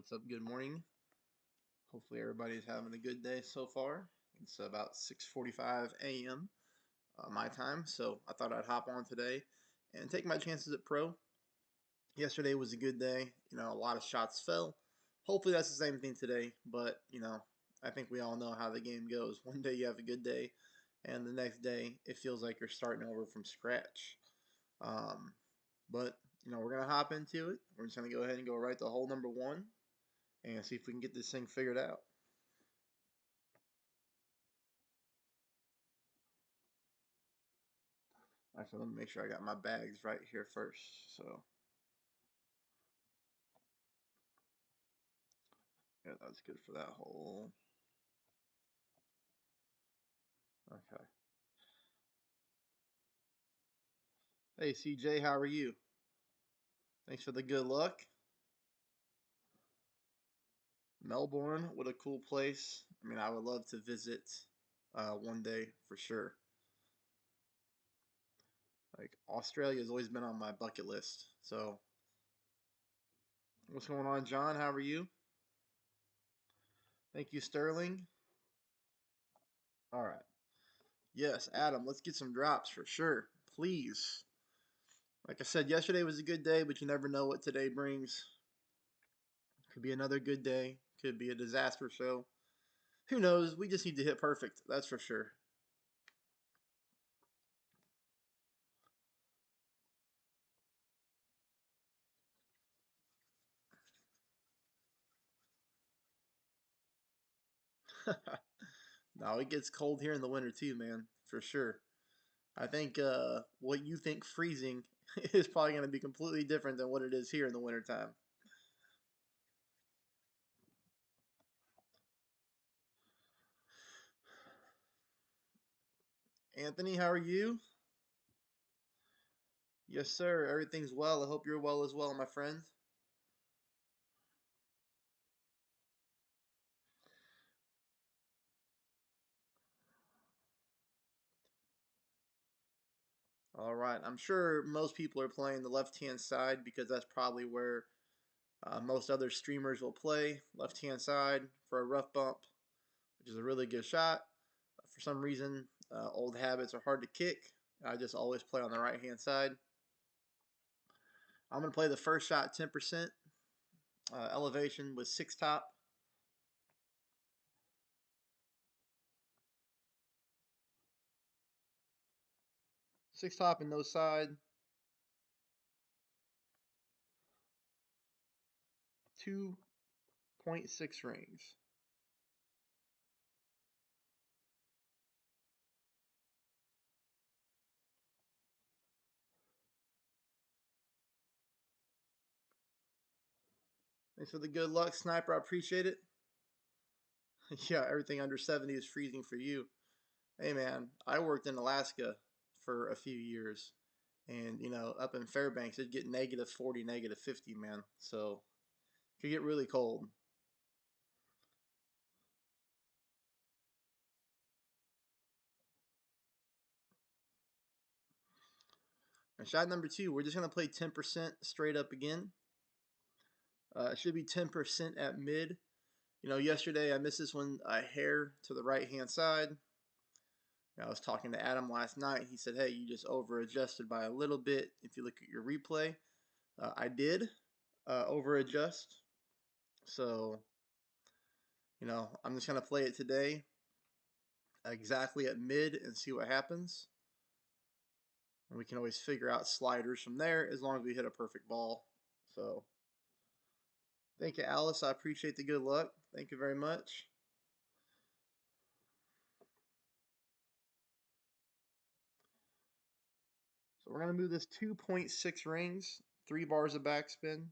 What's up? Good morning. Hopefully everybody's having a good day so far. It's about 6:45 a.m. My time, so I thought I'd hop on today and take my chances at pro. Yesterday was a good day. A lot of shots fell. Hopefully that's the same thing today, but I think we all know how the game goes. One day you have a good day, and the next day it feels like you're starting over from scratch. Um, but we're gonna hop into it. We're just gonna go ahead and go right to hole number one and see if we can get this thing figured out. Actually, let me make sure I got my bags right here first. So, yeah, that's good for that hole. Okay. Hey, CJ, how are you? Thanks for the good luck. Melbourne, what a cool place. I mean, I would love to visit one day for sure. Like, Australia has always been on my bucket list. So, what's going on, John? How are you? Thank you, Sterling. All right. Yes, Adam, let's get some drops for sure. Please. Like I said, yesterday was a good day, but you never know what today brings. Could be another good day. Could be a disaster show. Who knows? We just need to hit perfect. That's for sure. No, it gets cold here in the winter too, man. For sure. I think what you think freezing is probably going to be completely different than what it is here in the wintertime. Anthony, how are you? Yes, sir. Everything's well. I hope you're well as well, my friend. All right. I'm sure most people are playing the left hand side because that's probably where most other streamers will play. Left hand side for a rough bump, which is a really good shot. For some reason, old habits are hard to kick. I just always play on the right hand side. I'm going to play the first shot 10% elevation with six top. Six top and no side. 2.6 rings. Thanks for the good luck, Sniper. I appreciate it. Yeah, everything under 70 is freezing for you. Hey, man, I worked in Alaska for a few years. And, up in Fairbanks, it'd get negative 40, negative 50, man. So it could get really cold. And shot number two, we're just going to play 10% straight up again. It should be 10% at mid. Yesterday I missed this one a hair to the right hand side. I was talking to Adam last night. He said, hey, you just over adjusted by a little bit. If you look at your replay, I did over adjust. So, I'm just going to play it today exactly at mid and see what happens. And we can always figure out sliders from there as long as we hit a perfect ball. So, thank you, Alice. I appreciate the good luck. Thank you very much. So we're going to move this 2.6 rings, 3 bars of backspin.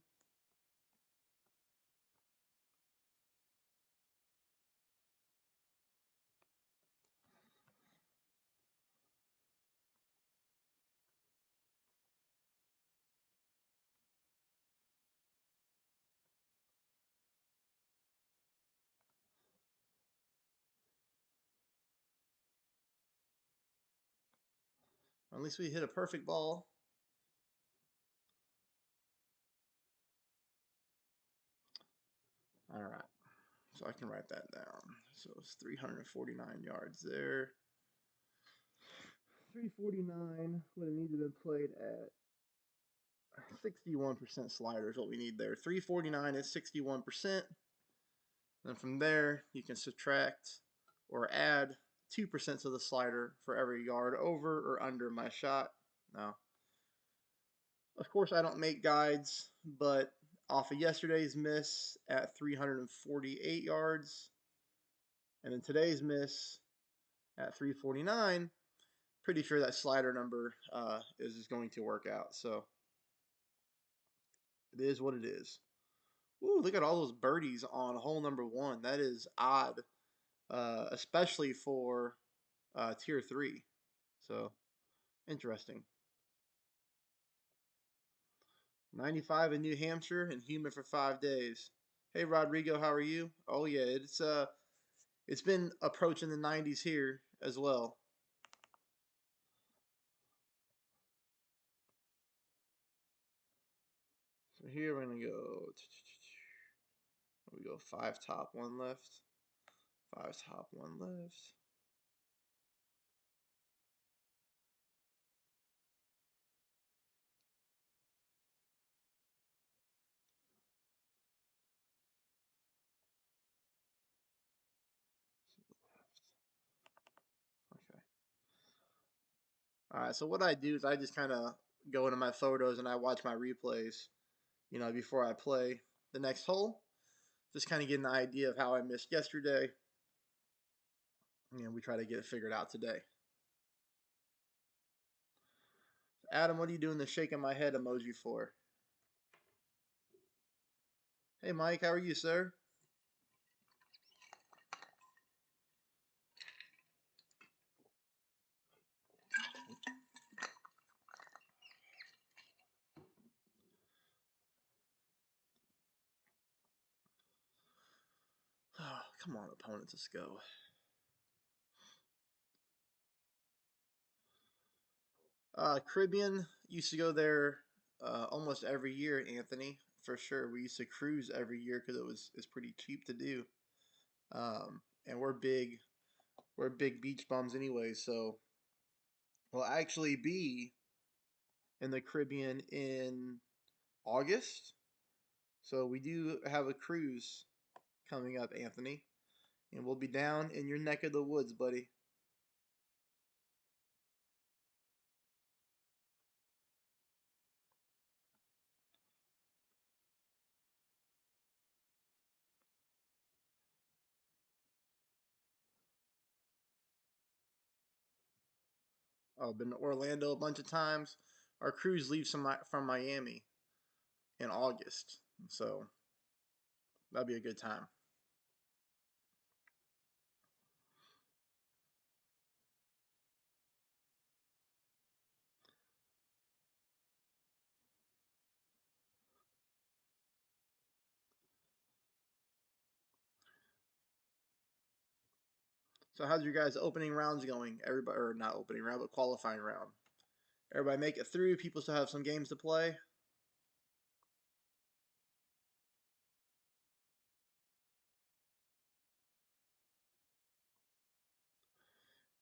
At least we hit a perfect ball. All right. So I can write that down. So it's 349 yards there. 349 would have needed to have been played at 61% slider is what we need there. 349 is 61%. Then from there, you can subtract or add 2% to the slider for every yard over or under my shot. Now, of course, I don't make guides, but off of yesterday's miss at 348 yards, and then today's miss at 349, pretty sure that slider number is going to work out. So it is what it is. Ooh, look at all those birdies on hole number one. That is odd, especially for tier three. So interesting. 95 in New Hampshire and humid for 5 days. Hey Rodrigo, how are you? Oh yeah, it's been approaching the 90s here as well. So here we're gonna go. We go five top, one left. Five top, one left. Okay. All right. So what I do is I just kind of go into my photos and I watch my replays. Before I play the next hole, just kind of get an idea of how I missed yesterday. And we try to get it figured out today. Adam, what are you doing the shaking my head emoji for? Hey Mike, how are you, sir? Oh, come on, opponents, let's go. Caribbean used to go there almost every year, Anthony, for sure. We used to cruise every year because it's pretty cheap to do. And we're big beach bums anyway, so we'll actually be in the Caribbean in August. So we do have a cruise coming up, Anthony, and we'll be down in your neck of the woods, buddy. I've been to Orlando a bunch of times. Our cruise leaves from Miami in August, so that'll be a good time. So how's your guys' opening rounds going? Everybody, or not opening round, but qualifying round. Everybody make it through. People still have some games to play.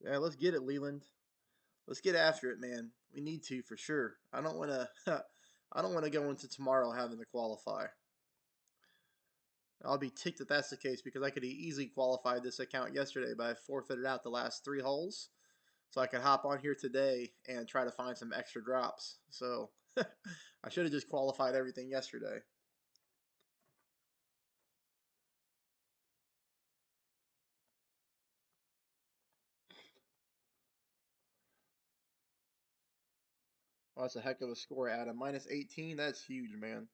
Yeah, let's get it, Leland. Let's get after it, man. We need to for sure. I don't want to. I don't want to go into tomorrow having to qualify. I'll be ticked if that's the case because I could have easily qualified this account yesterday, but I forfeited out the last three holes, so I could hop on here today and try to find some extra drops. So I should have just qualified everything yesterday. Oh, that's a heck of a score, Adam. Minus 18. That's huge, man.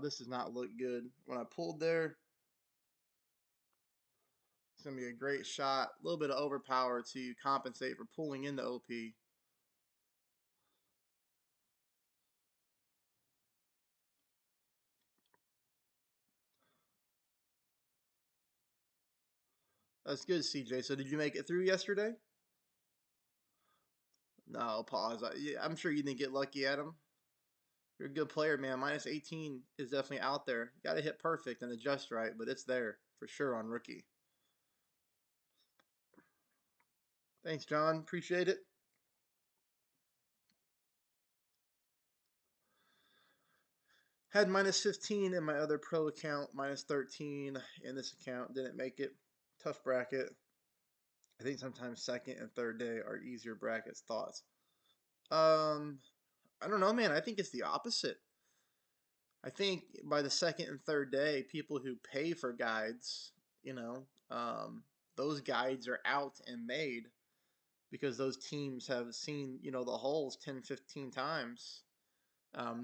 This does not look good. When I pulled there, it's going to be a great shot. A little bit of overpower to compensate for pulling into OP. That's good, CJ. So did you make it through yesterday? No, pause. Yeah, I'm sure you didn't get lucky at him. You're a good player, man. Minus 18 is definitely out there. You got to hit perfect and adjust right, but it's there for sure on rookie. Thanks, John. Appreciate it. Had minus 15 in my other pro account, minus 13 in this account. Didn't make it. Tough bracket. I think sometimes second and third day are easier brackets. Thoughts? Um, I don't know, man. I think it's the opposite. I think by the second and third day, people who pay for guides, you know, those guides are out and made because those teams have seen, the holes 10, 15 times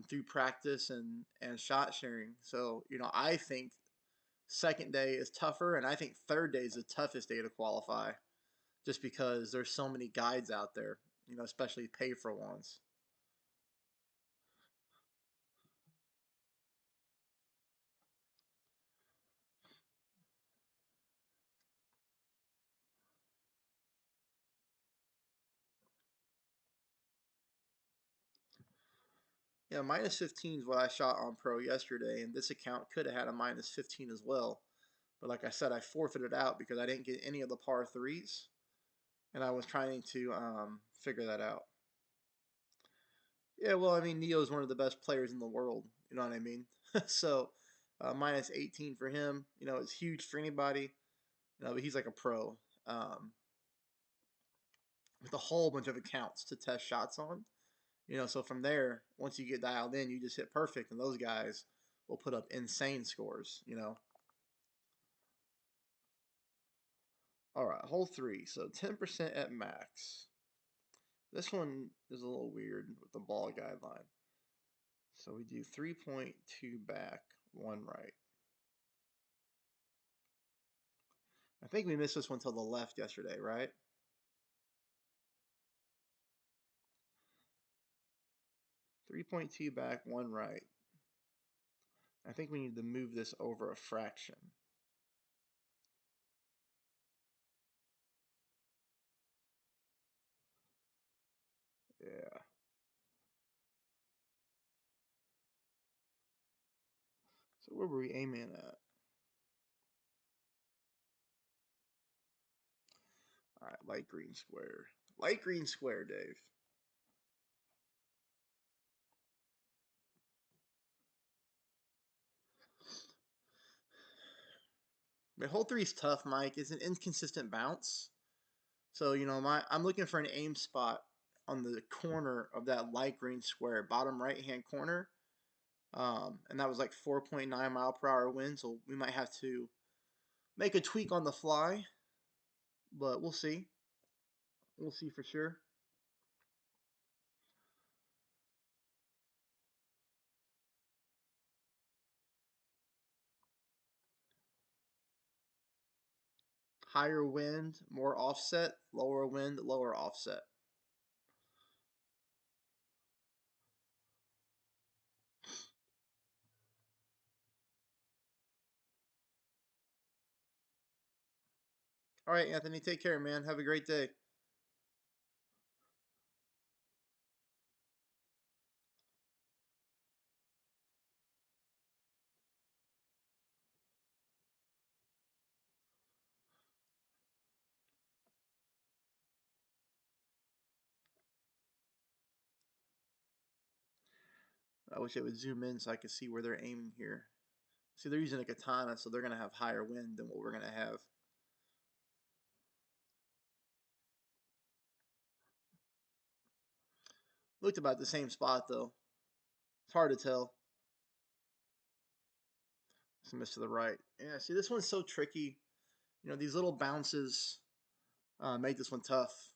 through practice and shot sharing. So, I think second day is tougher, and I think third day is the toughest day to qualify just because there's so many guides out there, especially pay for ones. Yeah, minus 15 is what I shot on pro yesterday, and this account could have had a minus 15 as well. But like I said, I forfeited out because I didn't get any of the par threes, and I was trying to figure that out. Yeah, well, I mean, Neo is one of the best players in the world. You know what I mean? So minus 18 for him, is huge for anybody. But he's like a pro with a whole bunch of accounts to test shots on. So from there, once you get dialed in, you just hit perfect, and those guys will put up insane scores. All right, hole three. So 10% at max. This one is a little weird with the ball guideline. So we do 3.2 back, one right. I think we missed this one to the left yesterday, right? Three point two back, one right. I think we need to move this over a fraction. Yeah. So where were we aiming at? All right, light green square. Light green square, Dave. But hole three is tough, Mike. It's an inconsistent bounce. So, I'm looking for an aim spot on the corner of that light green square, bottom right hand corner. And that was like 4.9 mile per hour wind. So we might have to make a tweak on the fly, but we'll see. We'll see for sure. Higher wind, more offset, lower wind, lower offset. All right, Anthony, take care, man. Have a great day. I wish it would zoom in so I could see where they're aiming here. See, they're using a katana, so they're going to have higher wind than what we're going to have. Looked about the same spot, though. It's hard to tell. It's a miss to the right. Yeah, see, this one's so tricky. These little bounces make this one tough.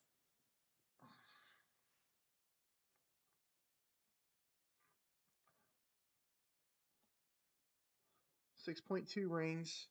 6.2 rings.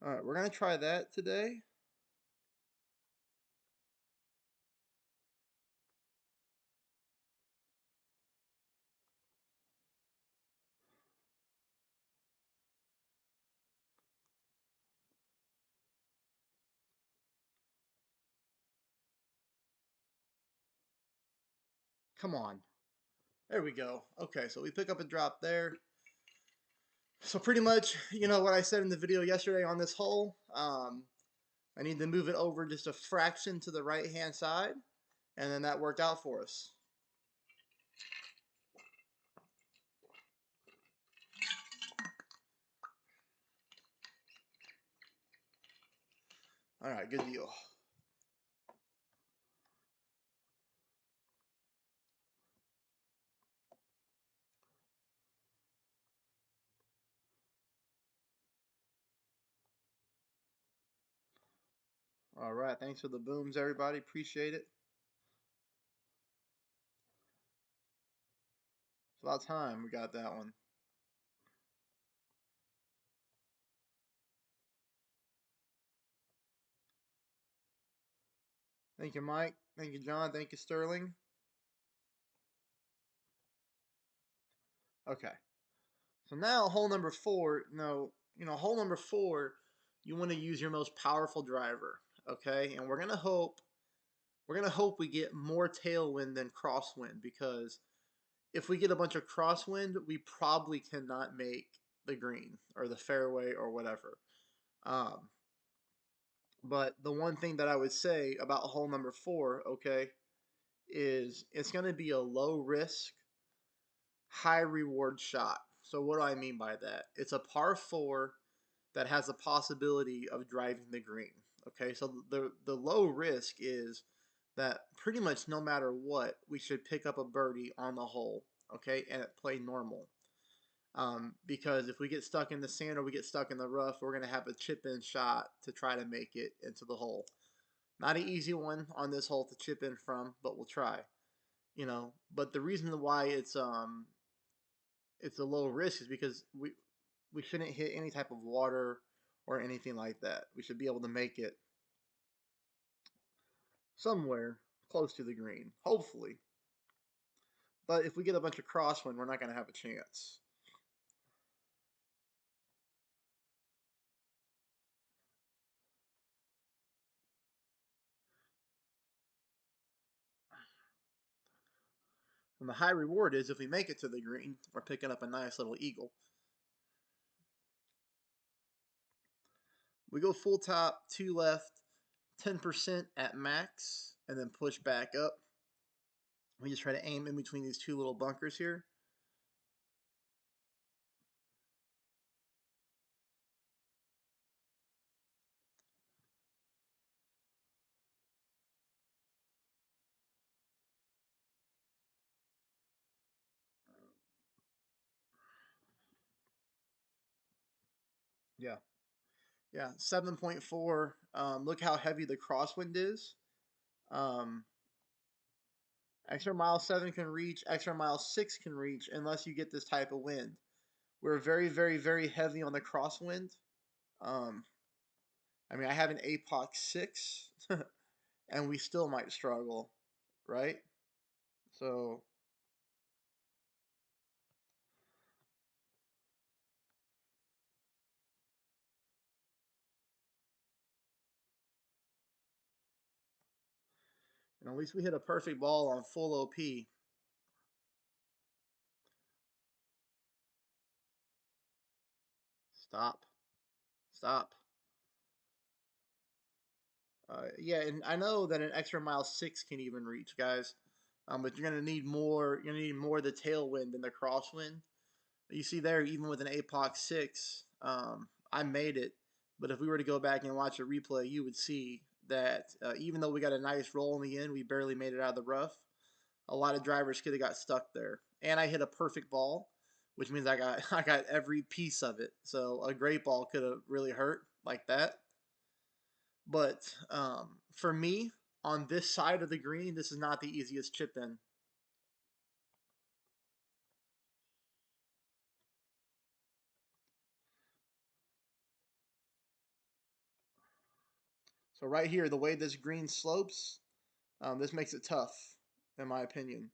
All right, we're gonna try that today. Come on. There we go. Okay, so we pick up a drop there. So pretty much, you know what I said in the video yesterday on this hole. I need to move it over just a fraction to the right hand side, and then that worked out for us. All right, good deal. All right, thanks for the booms, everybody. Appreciate it. It's about time we got that one. Thank you, Mike. Thank you, John. Thank you, Sterling. Okay. So now hole number 4. No, hole number 4, you want to use your most powerful driver. Okay, and we're gonna hope we get more tailwind than crosswind, because if we get a bunch of crosswind, we probably cannot make the green or the fairway or whatever. Um, but the one thing that I would say about hole number 4, okay, is it's going to be a low risk, high reward shot. So what do I mean by that? It's a par 4 that has a possibility of driving the green. Okay, so the low risk is that pretty much no matter what, we should pick up a birdie on the hole, okay, and play normal. Because if we get stuck in the sand or we get stuck in the rough, we're going to have a chip in shot to try to make it into the hole. Not an easy one on this hole to chip in from, but we'll try. But the reason why it's a low risk is because we shouldn't hit any type of water or anything like that. We should be able to make it somewhere close to the green, hopefully. But if we get a bunch of crosswind, we're not going to have a chance. And the high reward is if we make it to the green, we're picking up a nice little eagle. We go full top, 2 left, 10% at max, and then push back up. We just try to aim in between these 2 little bunkers here. Yeah. Yeah, 7.4. Look how heavy the crosswind is. Um, extra mile 7 can reach, extra mile 6 can reach, unless you get this type of wind. We're very, very, very heavy on the crosswind. Um, I mean, I have an APOC 6, and we still might struggle, right? So, and at least we hit a perfect ball on full OP. Stop. Stop. Yeah, and I know that an extra mile 6 can even reach, guys. But you're gonna need more. You're gonna need more of the tailwind than the crosswind. You see there, even with an APOC 6, I made it. But if we were to go back and watch a replay, you would see that even though we got a nice roll in the end, we barely made it out of the rough. A lot of drivers could have got stuck there, and I hit a perfect ball, which means I got I got every piece of it. So a great ball could have really hurt like that. But for me, on this side of the green, this is not the easiest chip in. So right here, the way this green slopes, this makes it tough, in my opinion.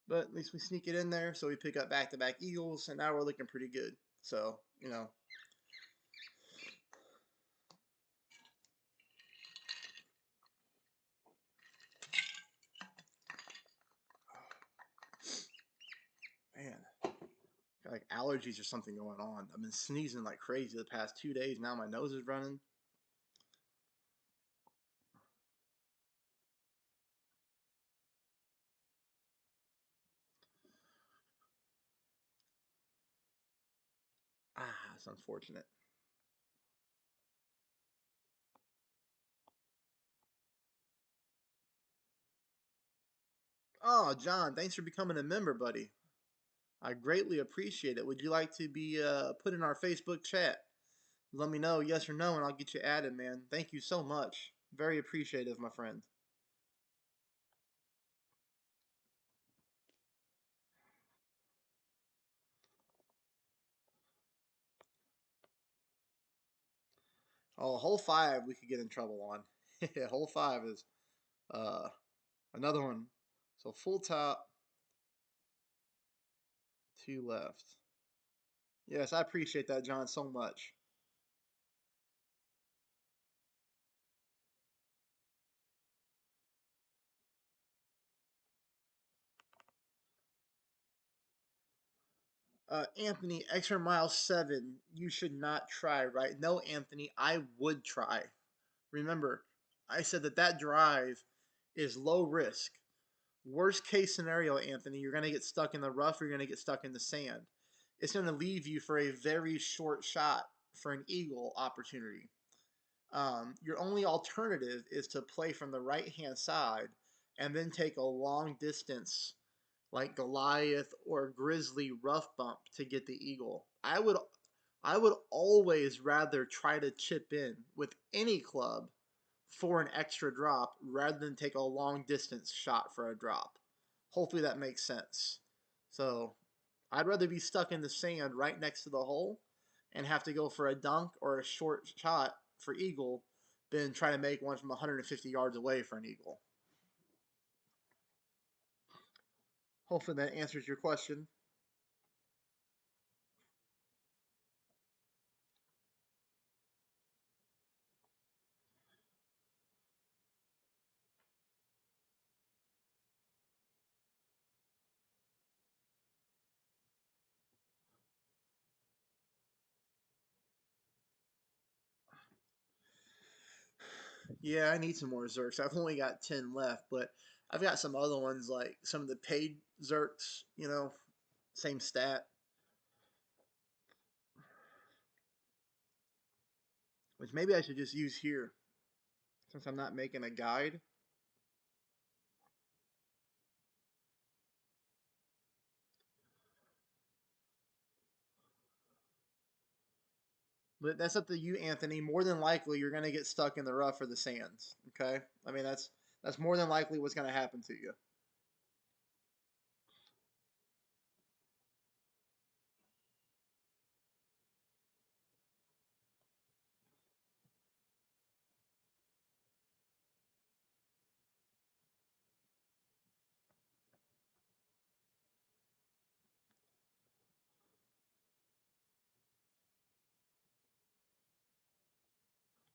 But at least we sneak it in there, so we pick up back-to-back eagles, and now we're looking pretty good. So, you know, man, got like allergies or something going on. I've been sneezing like crazy the past 2 days. Now my nose is running. Ah, it's unfortunate. Oh, John, thanks for becoming a member, buddy. I greatly appreciate it. Would you like to be put in our Facebook chat? Let me know yes or no, and I'll get you added, man. Thank you so much. Very appreciative, my friend. Oh, hole five we could get in trouble on. Hole five is uh another one. So full top, two left. Yes, I appreciate that, John, so much. Anthony, extra mile seven, you should not try, right? No, Anthony, I would try. Remember, I said that that drive is low risk. Worst case scenario, Anthony, you're going to get stuck in the rough, or you're going to get stuck in the sand. It's going to leave you for a very short shot for an eagle opportunity. Your only alternative is to play from the right hand side and then take a long distance like Goliath or Grizzly rough bump to get the eagle. I would always rather try to chip in with any club for an extra drop rather than take a long distance shot for a drop. Hopefully that makes sense. So I'd rather be stuck in the sand right next to the hole and have to go for a dunk or a short shot for eagle than try to make one from 150 yards away for an eagle. Hopefully that answers your question. Yeah, I need some more Zerks. I've only got 10 left, but I've got some other ones like some of the paid Zerks, same stat, which maybe I should just use here since I'm not making a guide. But that's up to you, Anthony. More than likely, you're going to get stuck in the rough or the sands. Okay, I mean that's more than likely what's going to happen to you.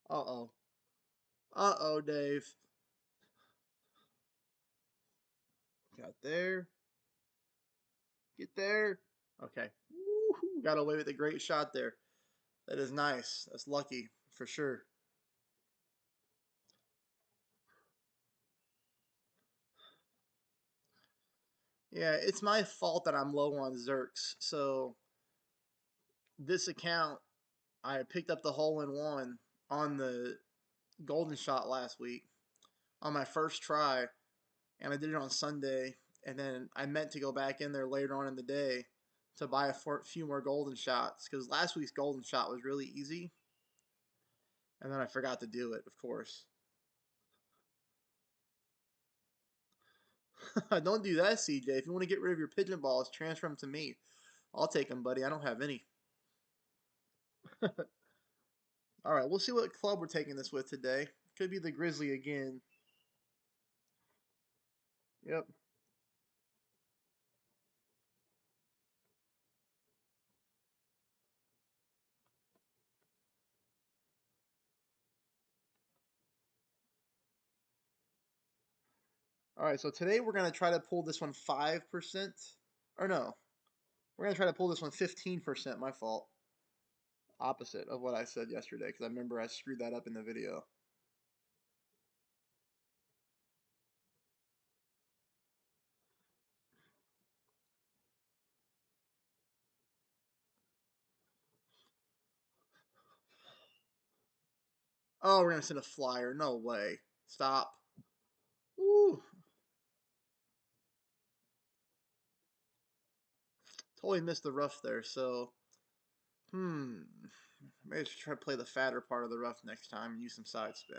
Uh oh. Uh oh, Dave. Got there. Get there. Okay. Woo-hoo. Got away with a great shot there. That is nice. That's lucky for sure. Yeah, it's my fault that I'm low on Zerks. So this account, I picked up the hole in one on the golden shot last week on my first try. and I did it on Sunday, and then I meant to go back in there later on in the day to buy a few more golden shots because last week's golden shot was really easy, and then I forgot to do it, of course. Don't do that, CJ. If you want to get rid of your pigeon balls, transfer them to me. I'll take them, buddy. I don't have any. All right, we'll see what club we're taking this with today. Could be the Grizzly again. Yep. All right, so today we're going to try to pull this one 5%. Or no, we're going to try to pull this one 15%. My fault. Opposite of what I said yesterday because I remember I screwed that up in the video. Oh, we're going to send a flyer. No way. Stop. Ooh. Totally missed the rough there, so... Maybe I should try to play the fatter part of the rough next time and use some side spin.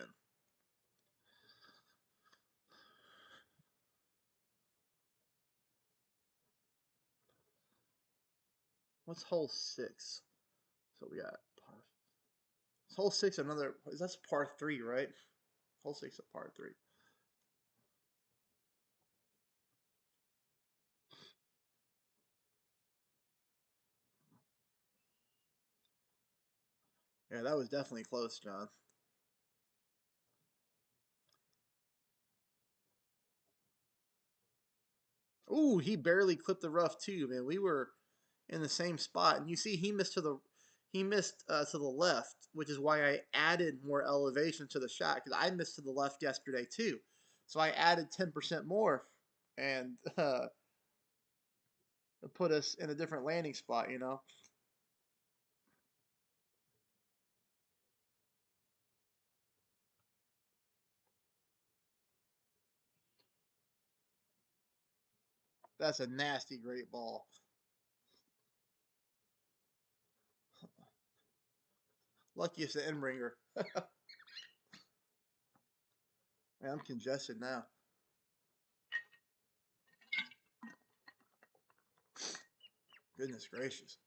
What's hole 6? So we got par. Is hole 6 another? Is that's par 3, right? Hole 6 a par 3. Yeah, that was definitely close, John. Ooh, he barely clipped the rough too, man. We were in the same spot, and you see he missed to the left, which is why I added more elevation to the shot because I missed to the left yesterday too. So I added 10% more, and put us in a different landing spot. You know. That's a nasty great ball. Lucky it's an end ringer. Man, I'm congested now. Goodness gracious.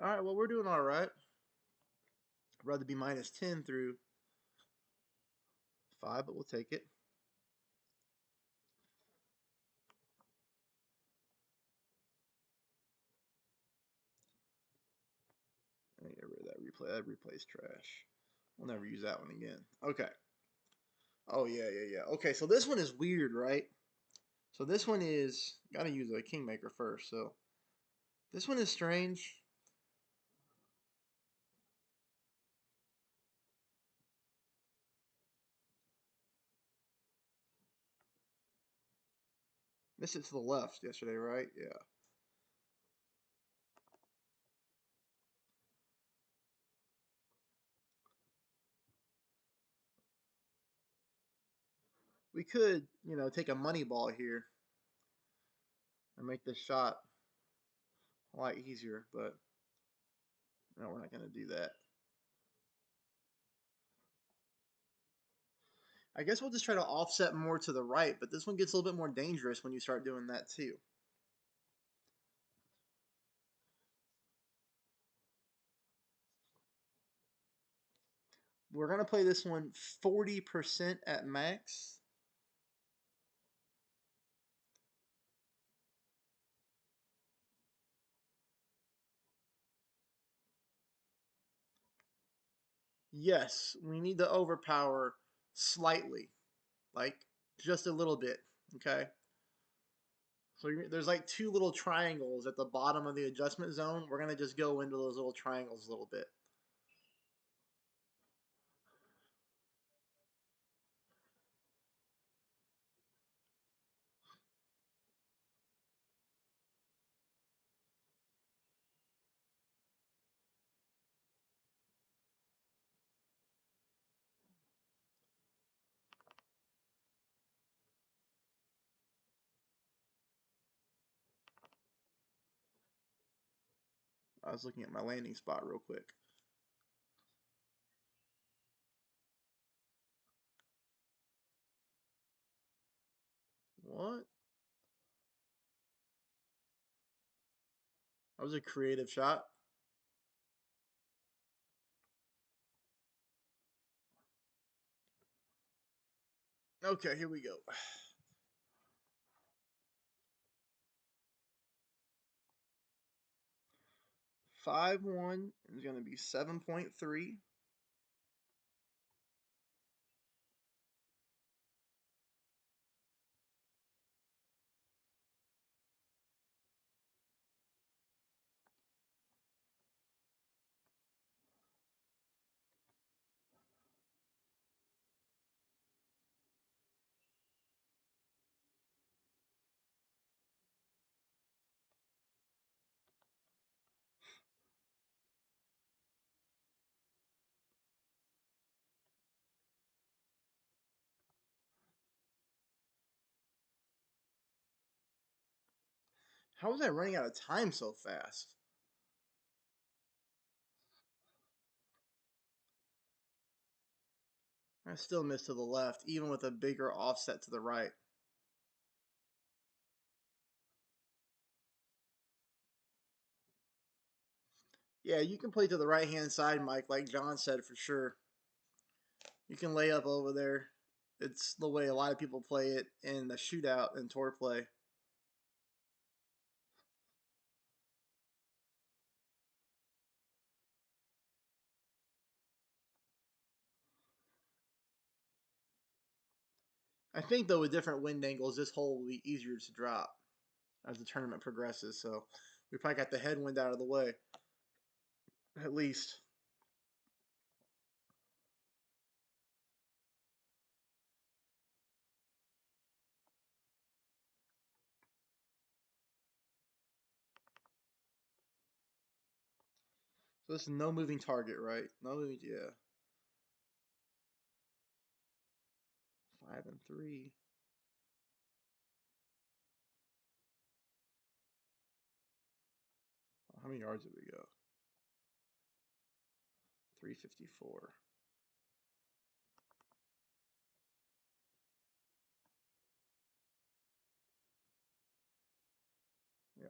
All right, well, we're doing all right. I'd rather be minus 10 through 5, but we'll take it. Let me get rid of that replay. That replay's trash. We'll never use that one again. Okay. Oh, yeah, yeah, yeah. Okay, so this one is weird, right? So this one is... Got to use a Kingmaker first, so... This one is strange. Missed it to the left yesterday, right? Yeah. We could, take a money ball here and make this shot a lot easier, but no, we're not going to do that. I guess we'll just try to offset more to the right, but this one gets a little bit more dangerous when you start doing that too. We're going to play this one 40% at max. Yes, we need to overpower slightly, like just a little bit, okay? So there's like two little triangles at the bottom of the adjustment zone. We're going to just go into those little triangles a little bit. I was looking at my landing spot real quick. What? That was a creative shot. Okay, here we go. 5-1 is going to be 7.3. How was I running out of time so fast? I still missed to the left, even with a bigger offset to the right. Yeah, you can play to the right hand side, Mike, like John said for sure. You can lay up over there. It's the way a lot of people play it in the shootout and tour play. I think though with different wind angles, this hole will be easier to drop as the tournament progresses. So we probably got the headwind out of the way, at least. So this is no moving target, right? No moving, yeah. 5-3. How many yards did we go? 354. Yeah.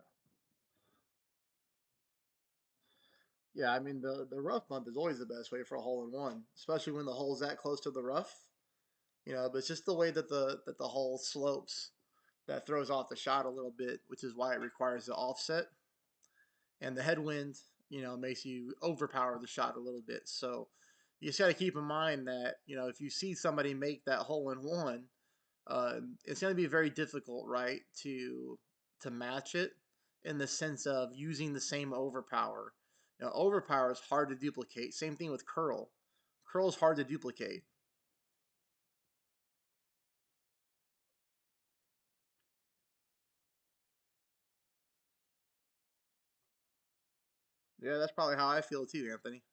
Yeah, I mean the rough bump is always the best way for a hole in one, especially when the hole's that close to the rough. But it's just the way that the hole slopes that throws off the shot a little bit, which is why it requires the offset. And the headwind, makes you overpower the shot a little bit. So you just got to keep in mind that if you see somebody make that hole in one, it's going to be very difficult, right, to match it in the sense of using the same overpower. Overpower is hard to duplicate. Same thing with curl. Curl is hard to duplicate. Yeah, that's probably how I feel too, Anthony.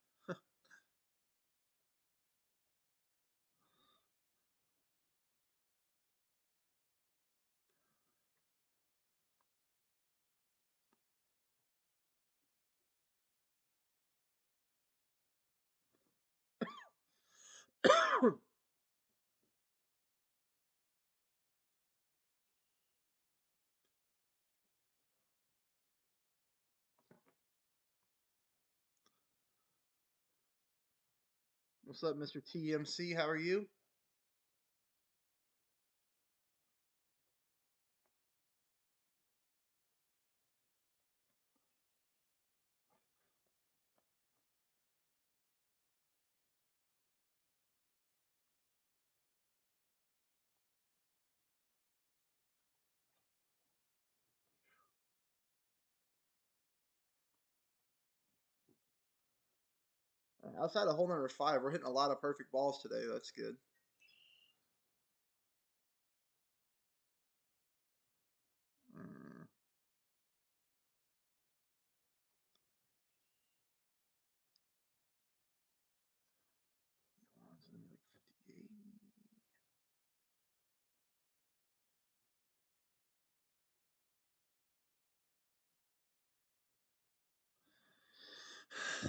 What's up, Mr. TMC? How are you? Outside of hole number 5, we're hitting a lot of perfect balls today. That's good. Mm, like 58.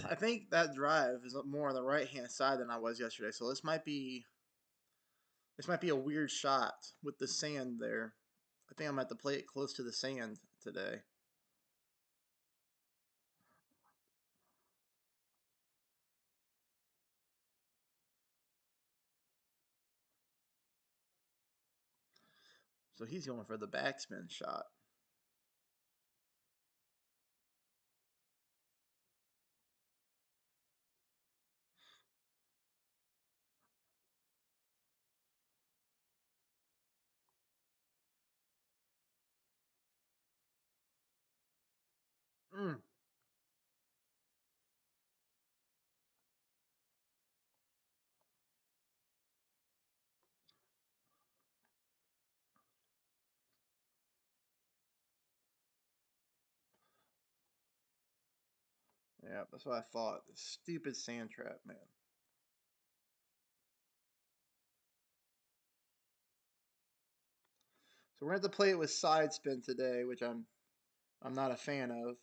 I think that drive is more on the right hand side than I was yesterday. So this might be a weird shot with the sand there. I think I'm gonna have to play it close to the sand today. So he's going for the backspin shot. Mm. Yeah, that's what I thought. This stupid sand trap, man. So we're gonna have to play it with side spin today, which I'm not a fan of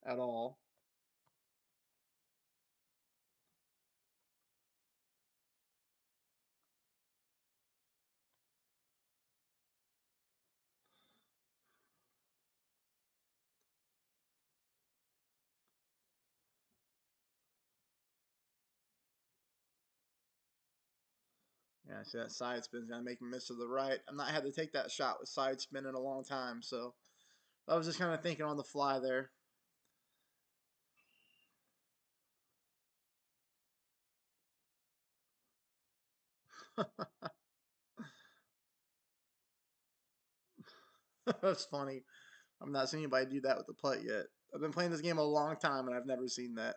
at all. Yeah, see that side spin's gonna make me miss to the right. I'm not had to take that shot with side spin in a long time, so I was just kind of thinking on the fly there. That's funny. I'm not seeing anybody do that with the putt yet. I've been playing this game a long time and I've never seen that.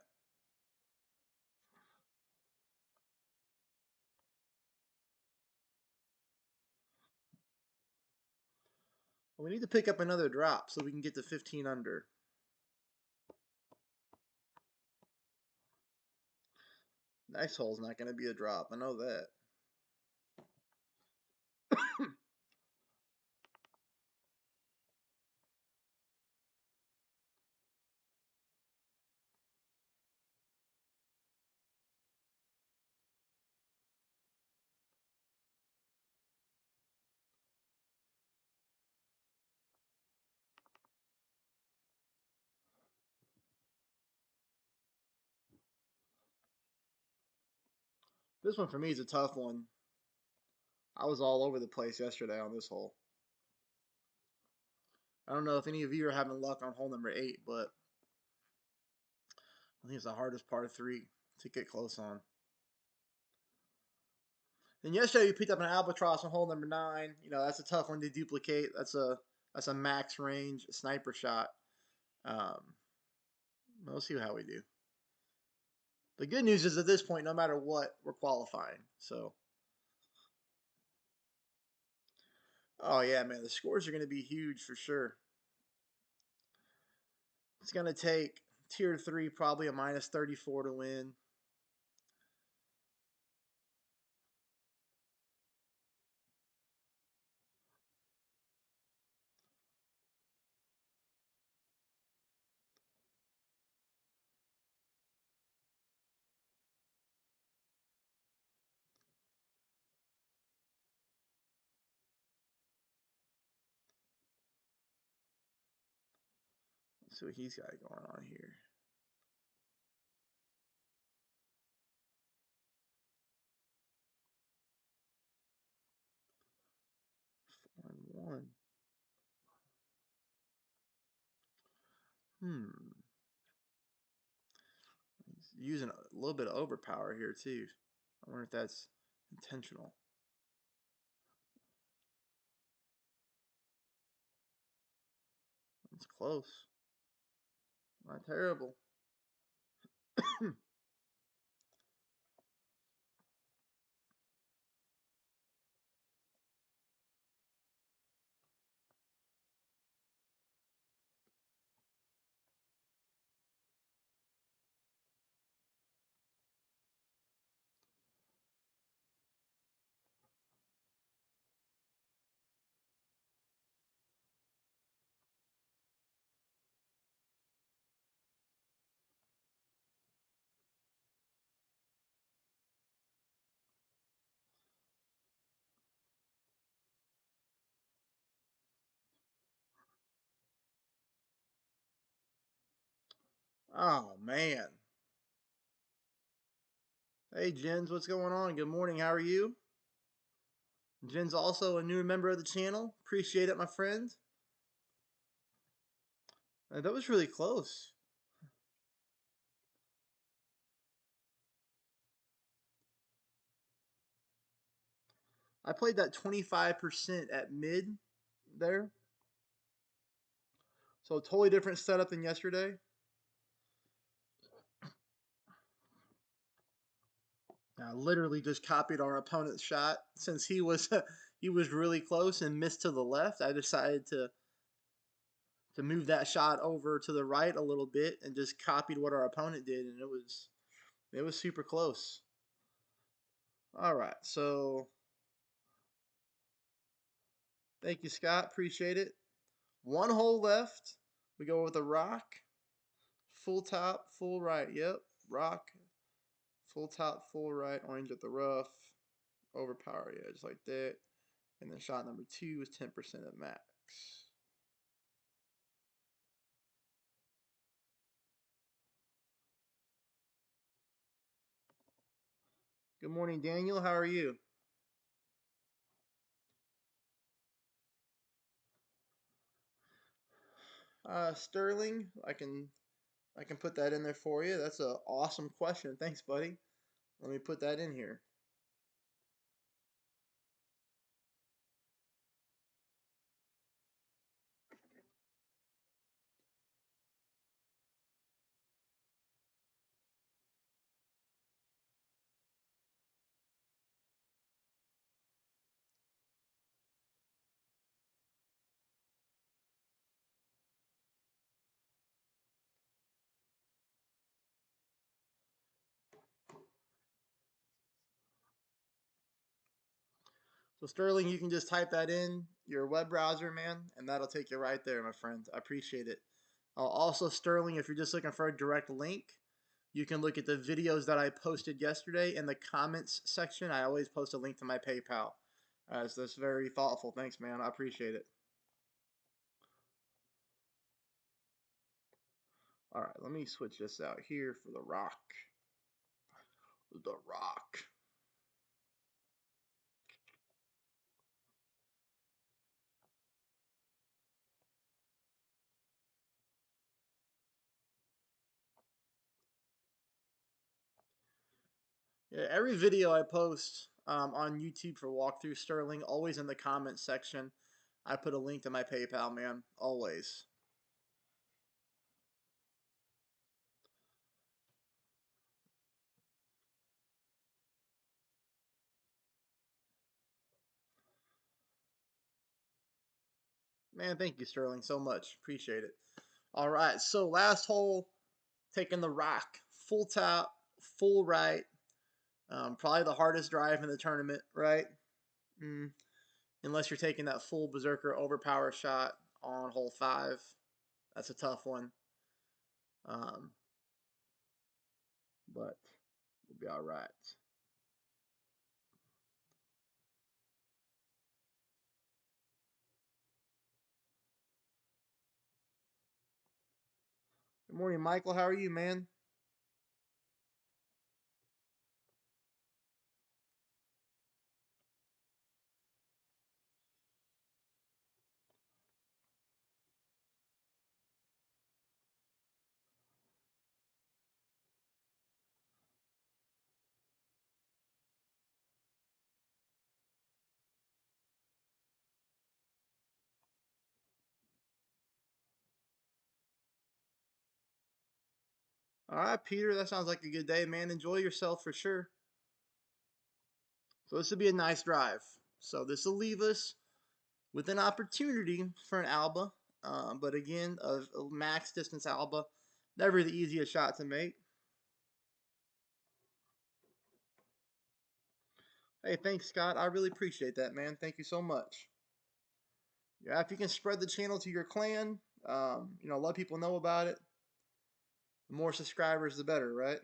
Well, we need to pick up another drop so we can get to 15 under. Next hole's not going to be a drop. I know that. This one for me is a tough one. I was all over the place yesterday on this hole. I don't know if any of you are having luck on hole number 8, but I think it's the hardest par 3 to get close on. And yesterday you picked up an albatross on hole number 9. You know, that's a tough one to duplicate. That's a max range sniper shot. Um, we'll see how we do. The good news is at this point, no matter what, we're qualifying. So, oh yeah, man, the scores are going to be huge for sure. It's going to take tier 3 probably a minus 34 to win. Let's see what he's got going on here. 4-1. Hmm. He's using a little bit of overpower here too. I wonder if that's intentional. It's close. Not terrible. Oh man. Hey Jens, what's going on? Good morning. How are you? Jen's also a new member of the channel. Appreciate it, my friend. That was really close. I played that 25% at mid there. So totally different setup than yesterday. I literally just copied our opponent's shot since he was he was really close and missed to the left. I decided to move that shot over to the right a little bit and just copied what our opponent did, and it was super close. All right, so thank you, Scott. Appreciate it. One hole left. We go with a rock, full top, full right. Yep, rock, full top, full right. Orange at the rough, overpower. Yeah, just like that. And then shot number 2 is 10% at max. Good morning, Daniel. How are you? Sterling, I can put that in there for you. That's an awesome question. Thanks, buddy. Let me put that in here. So Sterling, you can just type that in your web browser, man, and that'll take you right there, my friend. I appreciate it. Also, Sterling, if you're just looking for a direct link, you can look at the videos that I posted yesterday in the comments section. I always post a link to my PayPal. So that's very thoughtful. Thanks, man. I appreciate it. All right, let me switch this out here for the rock. The rock. Yeah, every video I post on YouTube for walkthrough Sterling, always in the comments section, I put a link to my PayPal, man. Always. Man, thank you, Sterling, so much. Appreciate it. All right, so last hole, taking the rock, full top, full right. Probably the hardest drive in the tournament, right? Mm, unless you're taking that full berserker overpower shot on hole 5. That's a tough one. Um, but we'll be all right. Good morning, Michael. How are you, man? All right, Peter. That sounds like a good day, man. Enjoy yourself for sure. So this will be a nice drive. So this will leave us with an opportunity for an Alba. But again, a max distance Alba, never the easiest shot to make. Hey, thanks, Scott. I really appreciate that, man. Thank you so much. Yeah, if you can spread the channel to your clan, let people know about it. The more subscribers, the better, right?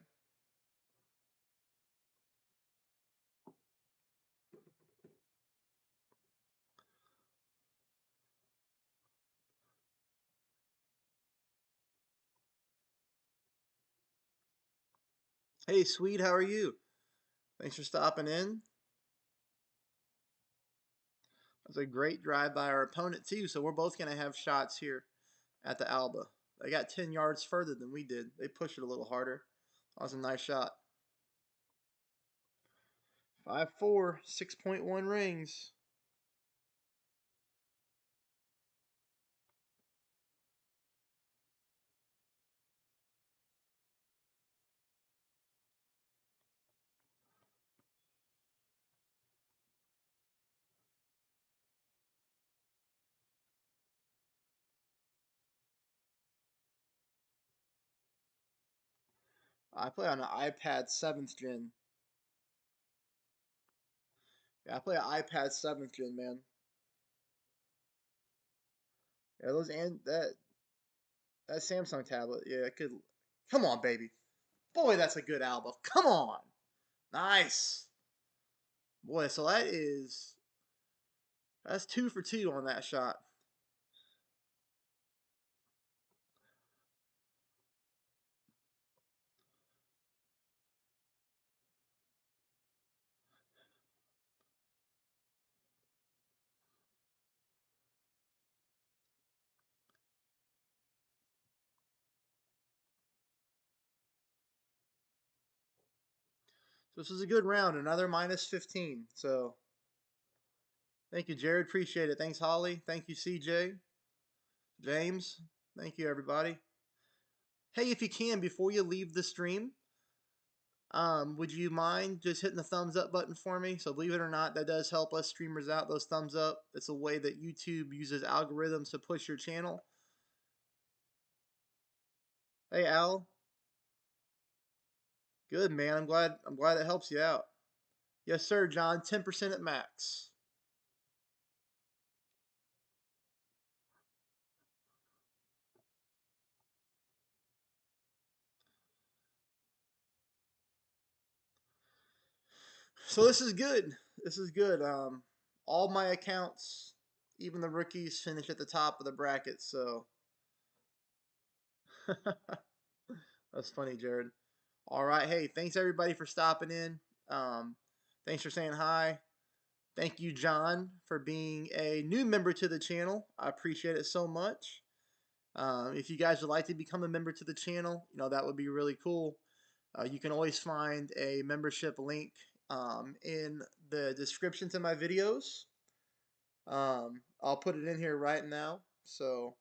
Hey, Sweet, how are you? Thanks for stopping in. That's a great drive by our opponent, too. So we're both going to have shots here at the Alba. They got 10 yards further than we did. They pushed it a little harder. That was a nice shot. 5-4, 6.1 rings. I play on an iPad 7th gen. Yeah, I play an iPad 7th gen, man. Yeah, those and that Samsung tablet. Yeah, it could. Come on, baby. Boy, that's a good album. Come on. Nice. Boy, so that's 2 for 2 on that shot. So this is a good round. Another minus 15. So thank you, Jared. Appreciate it. Thanks, Holly. Thank you, CJ. James. Thank you, everybody. Hey, if you can, before you leave the stream, would you mind just hitting the thumbs up button for me? So believe it or not, that does help us streamers out. Those thumbs up. It's a way that YouTube uses algorithms to push your channel. Hey, Al. Good, man. I'm glad it helps you out. Yes, sir, John. 10% at max. So this is good. This is good. All my accounts, even the rookies, finish at the top of the bracket. So that's funny, Jared. All right. Hey, thanks everybody for stopping in. Um, thanks for saying hi. Thank you, John, for being a new member to the channel. I appreciate it so much. If you guys would like to become a member to the channel, that would be really cool. You can always find a membership link in the description to my videos. I'll put it in here right now. So,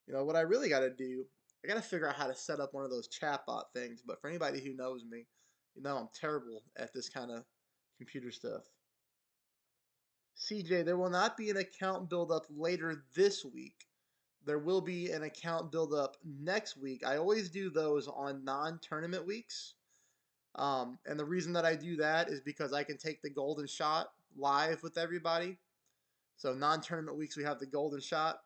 what I really got to do, I got to figure out how to set up one of those chatbot things. But for anybody who knows me, I'm terrible at this kind of computer stuff. CJ, there will not be an account build up later this week. There will be an account build up next week. I always do those on non-tournament weeks. And the reason that I do that is because I can take the golden shot live with everybody. So non-tournament weeks we have the golden shot,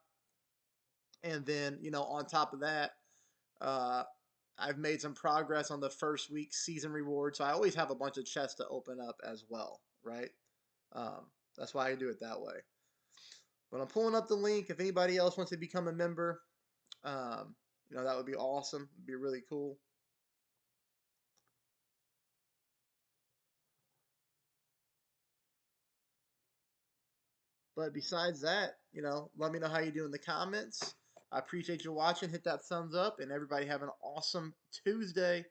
and then on top of that, uh, I've made some progress on the first week season reward. So I always have a bunch of chests to open up as well, right? Um, that's why I do it that way. But I'm pulling up the link. If anybody else wants to become a member, that would be awesome. It'd be really cool. But besides that, let me know how you do in the comments. I appreciate you watching. Hit that thumbs up, and everybody have an awesome Tuesday.